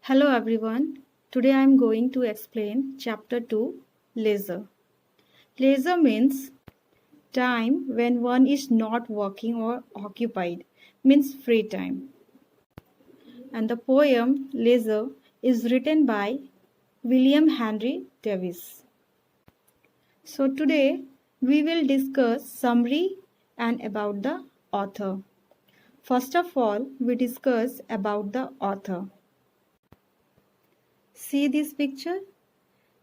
Hello everyone. Today I am going to explain chapter 2 leisure. Leisure means time when one is not working or occupied, means free time. And the poem Leisure is written by William Henry Davies. So today we will discuss summary and about the author. First of all, we discuss about the author. See this picture?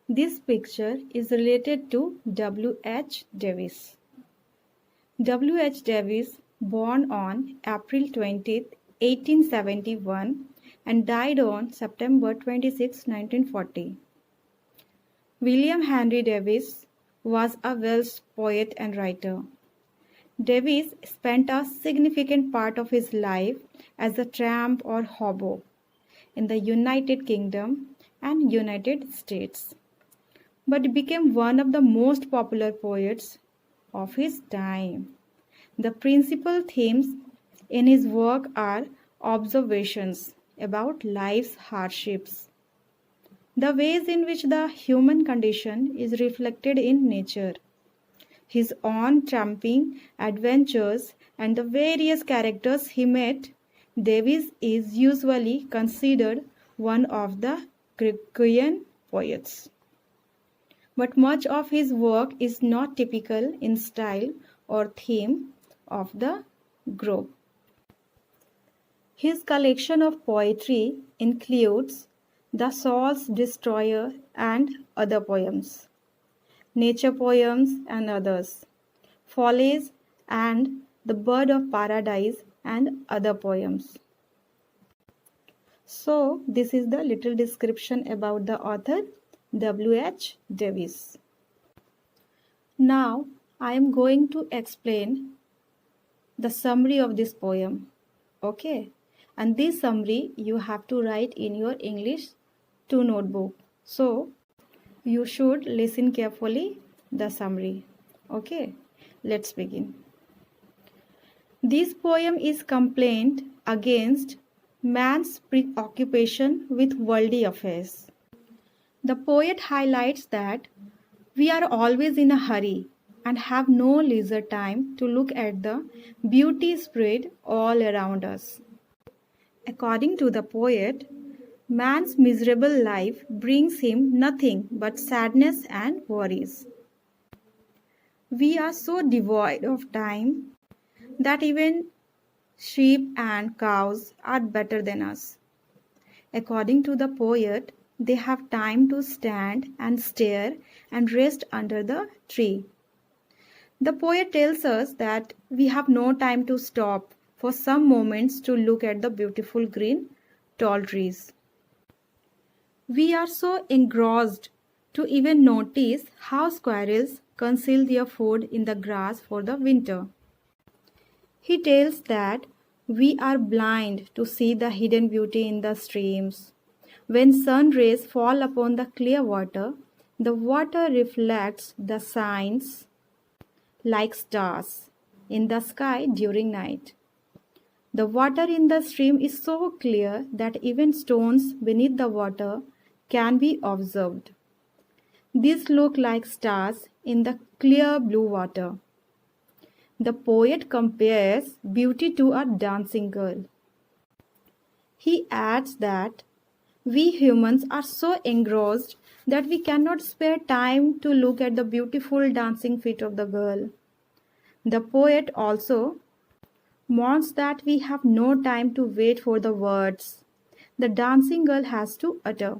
This picture is related to W. H. Davis. W. H. Davis, born on April 20, 1871 and died on September 26, 1940. William Henry Davis was a Welsh poet and writer. Davis spent a significant part of his life as a tramp or hobo in the United Kingdom and United States, but became one of the most popular poets of his time. The principal themes in his work are observations about life's hardships, the ways in which the human condition is reflected in nature, his own tramping adventures, and the various characters he met. Davies is usually considered one of the Gregorian poets, but much of his work is not typical in style or theme of the group. His collection of poetry includes The Soul's Destroyer and other poems, nature poems and others, Follies and The Bird of Paradise and other poems. So, this is the little description about the author W. H. Davis. Now, I am going to explain the summary of this poem. Okay? And this summary you have to write in your English 2 notebook. So, you should listen carefully the summary. Okay? Let's begin. This poem is complaint against man's preoccupation with worldly affairs. The poet highlights that we are always in a hurry and have no leisure time to look at the beauty spread all around us. According to the poet, man's miserable life brings him nothing but sadness and worries. We are so devoid of time that even sheep and cows are better than us. According to the poet, they have time to stand and stare and rest under the tree. The poet tells us that we have no time to stop for some moments to look at the beautiful green tall trees. We are so engrossed to even notice how squirrels conceal their food in the grass for the winter. He tells that we are blind to see the hidden beauty in the streams. When sun rays fall upon the clear water, the water reflects the signs like stars in the sky during night. The water in the stream is so clear that even stones beneath the water can be observed. These look like stars in the clear blue water. The poet compares beauty to a dancing girl. He adds that we humans are so engrossed that we cannot spare time to look at the beautiful dancing feet of the girl. The poet also mourns that we have no time to wait for the words the dancing girl has to utter.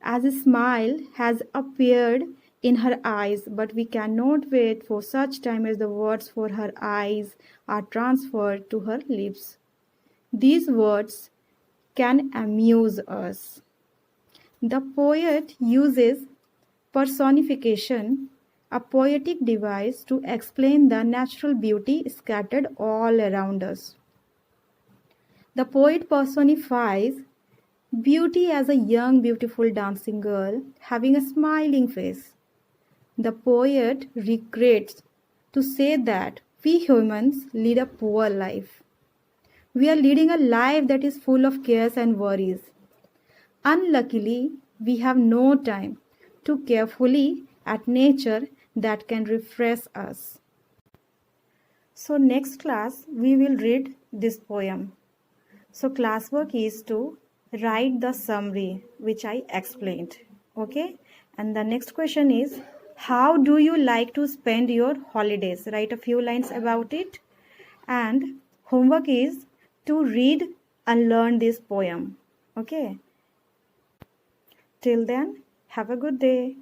As a smile has appeared in her eyes, but we cannot wait for such time as the words for her eyes are transferred to her lips. These words can amuse us. The poet uses personification, a poetic device to explain the natural beauty scattered all around us. The poet personifies beauty as a young, beautiful dancing girl having a smiling face. The poet regrets to say that we humans lead a poor life. We are leading a life that is full of cares and worries. Unluckily, we have no time to carefully at nature that can refresh us. So next class, we will read this poem. So classwork is to write the summary which I explained. Okay. And the next question is, how do you like to spend your holidays? Write a few lines about it. And homework is to read and learn this poem. Okay. Till then, have a good day.